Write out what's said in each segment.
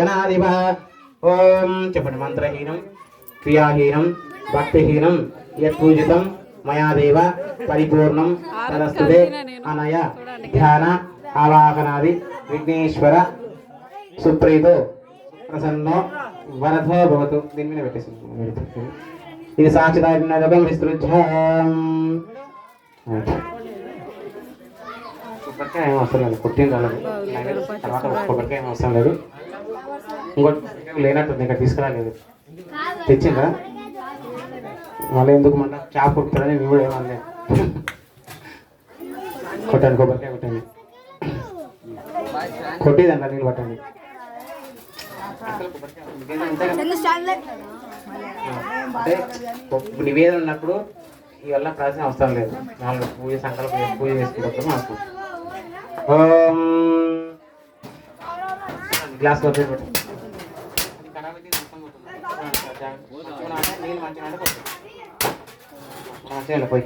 गणाधिप ओम చెప్పండి మంత్రహీనం క్రియాహీనం భక్తిహీనం యత్పూజితం మయా దేవ పరిపూర్ణం తదస్తుతే అనయ ధ్యాన ఆవాహనాది విఘ్నేశ్వర సుప్రీతో ప్రసన్నో వరదో భవతు. దీని మీద పెట్టేసి ఇది సాక్షిదాగం విస్తృజ్యం. కొబ్బరికాయ ఏం అవసరం లేదు, పుట్టిన తర్వాత కొబ్బరికాయ ఏం అవసరం లేదు. ఇంకోటి లేనట్టుంది, ఇంకా తీసుకురాలేదు. తెచ్చిందా మళ్ళీ ఎందుకు మంట చాప్ కొట్టుతారని మేము కూడా ఏమనలేదు. కొట్టండి, కొబ్బరికాయ కొట్టండి, కొట్టేదంట నీళ్ళు పట్టండి. అంటే నివేదన ఉన్నప్పుడు ఇవల్ల ప్రాచీన అవసరం లేదు. నాలుగు పూజ సంకల్ప పూజ చేసుకున్నప్పుడు మాకు గ్లాస్ నీళ్ళు మంచిగా పోయి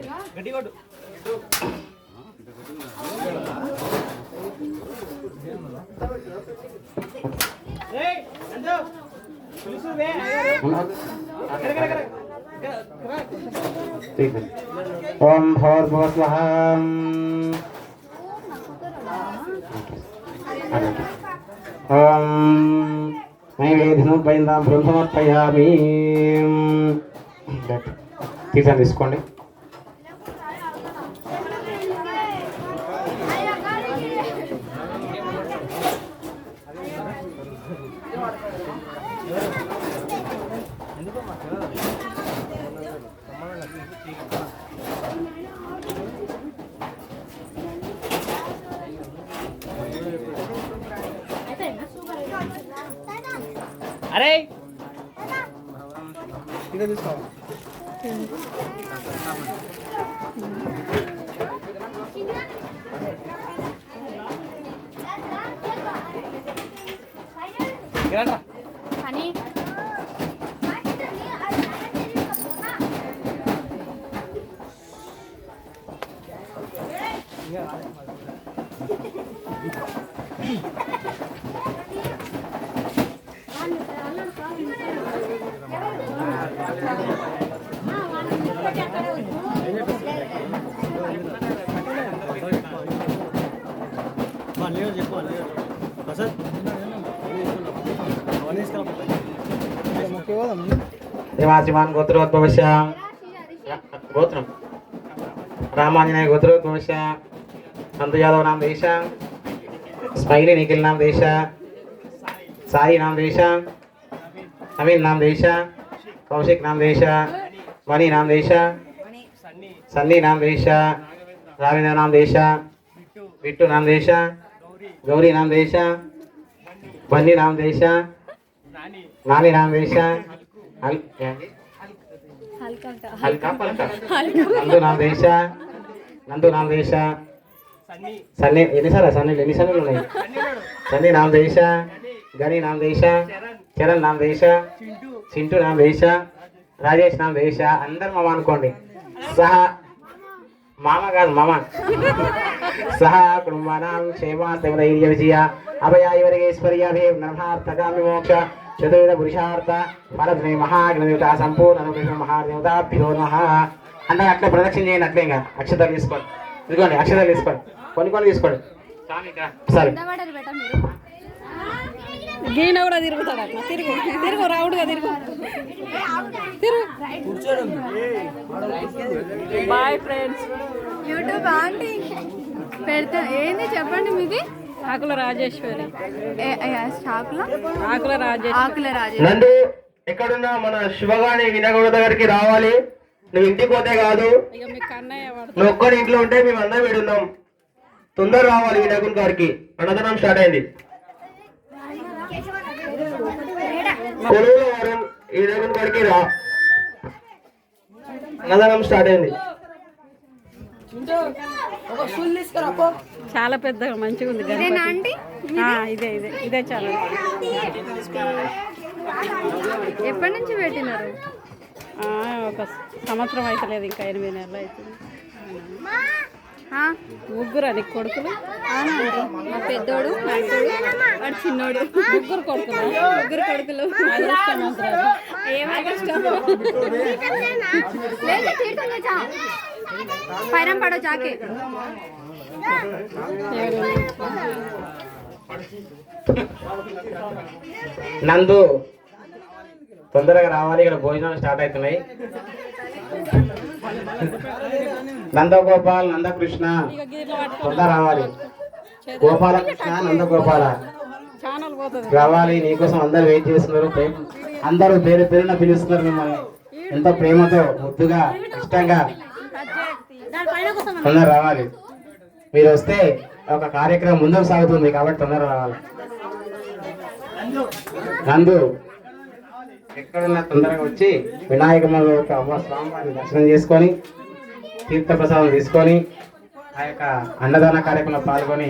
ओम भूर्भुवः स्वः ओम नैवेद्यमुपैन्दां ब्रह्ममर्पयामि. తీసుకోండి. అరే ఇది తీసుకో. అని దేవాశ్రీమాన్ గోత్రోద్భవస్య గోత్రం రామాంజనేయ గోత్రోద్భవస్య సంతు యాదవ్ నామ దేశ స్మైలీ నిఖిల్ నామ దేశ సాయి నామ దేశ నవీన్ నామ దేశ కౌశిక్ నామ దేశ మణి నామ దేశ సన్నీ నామ దేశ రావింద్ర నామ దేశ बिट्टू नाम देशा गौरी नाम देशा बन्नी नाम देशा नानी नाम देशा हल्का पलका नंदू नाम देशा सन्नी एनी सारा सन्नी नहीं सन्नी नाम देशा गनी नाम देशा चरण नाम देशा चिंटू नाम देशा राजेश नाम देशा अंदर मामा अनुकोंडी सहा मामा काదు मामा सह कुटुंबानां क्षेमास्तैर्य विजय अभयायवर्गेश्वर्याभि नभार्थगामि मोक्ष चतुर्विध पुरुषार्थ फलद्वै महाग्नदेवता संपूर्ण अनुग्रह महादेवताभ्यो नमः. అందరూ అట్లా ప్రదక్షిణ చేయండి. అట్లే ఇంకా అక్షతలు తీసుకోండి. ఇదిగోండి అక్షతలు తీసుకోండి, కొన్ని తీసుకోండి. సరే గీన కూడా తిరుగుతాడు అట్లా తిరుగు తిరుగు రౌండ్గా తిరుగు తిరుగు. Bye friends. యూట్యూబ్ ఆంటీ పెడతా ఏంది చెప్పండి మీది? ఆకుల రాజేశ్వరి. ఆకుల రాజేశ్వరి. నందు ఎక్కడున్నా మన శివగాని వినగౌడ దగ్గరికి రావాలి. నువ్వు ఇంటికి పోతే కాదు, నువ్వు ఒక్కడి ఇంట్లో ఉంటే మేము అందరం వీడున్నాం. తొందర రావాలి వినాయకుని గారికి. అన్నదానం స్టార్ట్ అయింది. కొలువుల వారం ఈ వినాయకుని గారికి రా. అన్నదానం స్టార్ట్ అయింది. చాలా పెద్దగా మంచిగా ఉంది. ఇదే ఇదే ఇదే చాలా. ఎప్పటి నుంచి పెట్టినారు? ఒక సంవత్సరం అయితే లేదు, ఇంకా 8 నెలలు అవుతుంది. ఆ, ముగ్గురు అని కొడుకులు అవునా ఆంటీ? మా పెద్దోడు మా అత్తోడు వాడు చిన్నోడు ముగ్గురు కొడుకులు ముగ్గురు కొడుకులు అదృష్టవంతురాలు. పైరం పడో చాకే నందు తొందరగా రావాలి, ఇక్కడ భోజనాలు స్టార్ట్ అవుతున్నాయి. నందగోపాల్, నందకృష్ణ తొందర రావాలి. గోపాలకృష్ణ, నందగోపాల ఛానల్ పోతుంది. రావాలి. నీకోసం అందరు వెయిట్ చేస్తున్నారు. అందరూ పేరు పేరున పిలుస్తున్నారు మిమ్మల్ని ఎంతో ప్రేమతో, ముద్దుగా, ఇష్టంగా. తొందర రావాలి. మీరు వస్తే ఒక కార్యక్రమం ముందుకు సాగుతుంది కాబట్టి తొందర రావాలి. నందు ఎక్కడున్నా తొందరగా వచ్చి వినాయకమ్మ యొక్క అమ్మ స్వామివారిని దర్శనం చేసుకొని తీర్థప్రసాదం తీసుకొని ఆ యొక్క అన్నదాన కార్యక్రమంలో పాల్గొని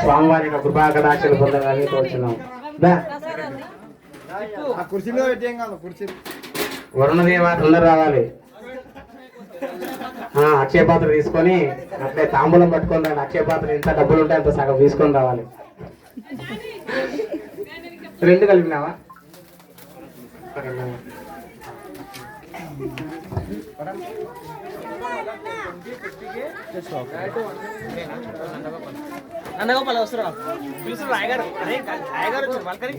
స్వామివారి యొక్క కృపా కటాక్షలు పొందడానికి కోరుచున్నాం. వరుణదేవ తొందర రావాలి. అక్షయ పాత్ర తీసుకొని అట్లే తాంబూలం పట్టుకొని రావాలి. అక్షయ పాత్ర ఎంత డబ్బులు ఉంటే అంత సగం తీసుకొని రావాలి. రెండు కలిపినావా? నందగోపాల్ వస్తురా పిలుస్తున్నారు ఆయగారు. అరే ఆయగారు వచ్చారు వాళ్ళకని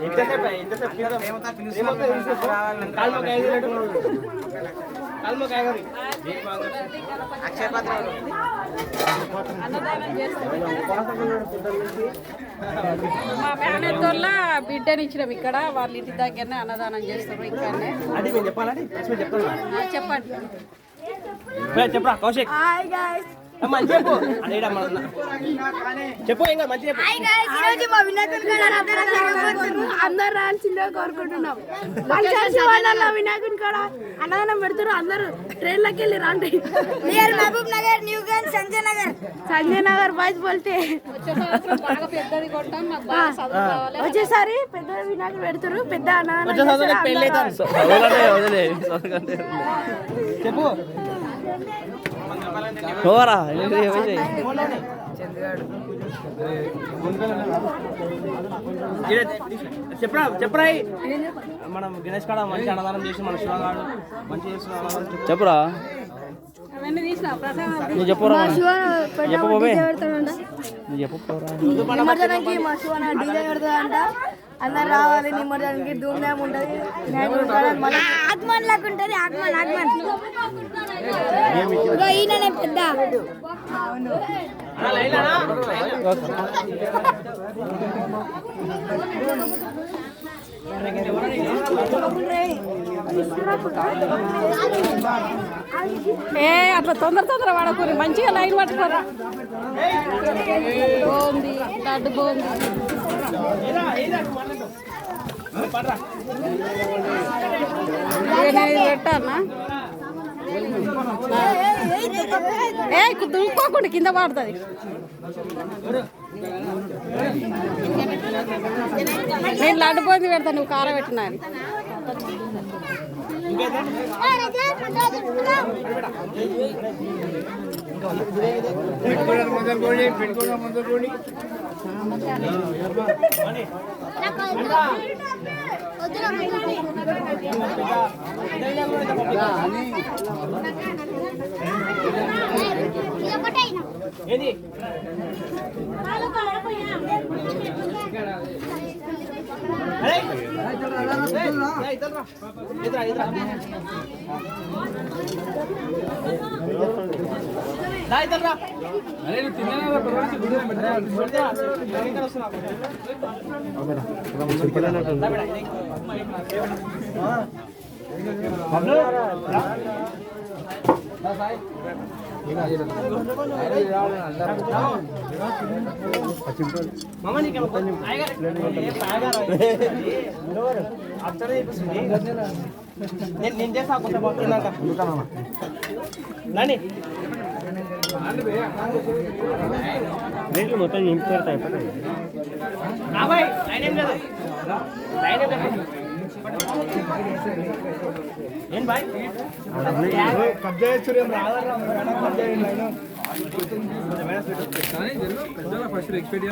ఇంతసేపు మా మేనత్తోళ్ళ బిడ్డని ఇచ్చినాం ఇక్కడ, వాళ్ళ ఇంటి దగ్గరనే అన్నదానం చేస్తారు. ఇక్కడనే అది మేము చెప్పాలని చెప్తాను. చెప్పండి. చెప్పరా కౌశిక్ హాయ్ గైస్ మంచి చెప్పు. అదే చెప్పు ఇంకా మంచి చెప్పు. ఈరోజు మా వినాయకుడి కాడ అందరు రాల్సిందే కోరుకుంటున్నాం. వినాయకుడి కాడ అన్నదానం పెడుతున్నారు. అందరూ ట్రైన్లోకి వెళ్ళి రాండి. మహబూబ్ నగర్, న్యూగన్, సంజయ్ నగర్ బాయ్స్ బోల్తే వచ్చే సంవత్సరం బాగా పెద్దది కొట్టాం. మాకు బాగా చదువు కావాలి. వచ్చేసారి పెద్ద వినాయకుడు పెడుతున్నారు. పెద్ద అన్నదానం పెళ్ళి చెప్పు. చెప్పరా చెప్పరా మనం గణేష్ కాడ మంచి అన్నదానం చేసి మన శివగాడు మంచి చేస్తున్నాం. చెప్పురా అవన్నీ తీసిన ప్రసాదం నువ్వు చెప్పురా చెప్పబోబే నువ్వు చెప్పు. నిమజ్జనానికి మా శివన డీజే పెడతాడంట. అందరు రావాలి. నిమజ్జనానికి ధూమ్ధామ్ ఉంటుంది. ఆగమన్ లాగా ఉంటుంది. ఆగమన్ ఈయననే పెద్ద. అట్లా తొందర వాడకూరి మంచిగా లైన్ పట్టుకోరా. బాగుంది లడ్డు బాగుంది. పెట్టానా? దుక్కోకుండా కింద పడుతుంది. నేను లడ్డు పోయింది పెడతా, నువ్వు కారం పెట్టినా అని. ఏంది మామ నేను చేస్తా కొంచెం నాని మొత్తం నింపి పెడతాయి. లైన్ ఏం లేదు, లైన్ ఏం లేదు. ఏం బాయ్ కబ్జా ఫస్ట్ ఎక్స్పెక్ట్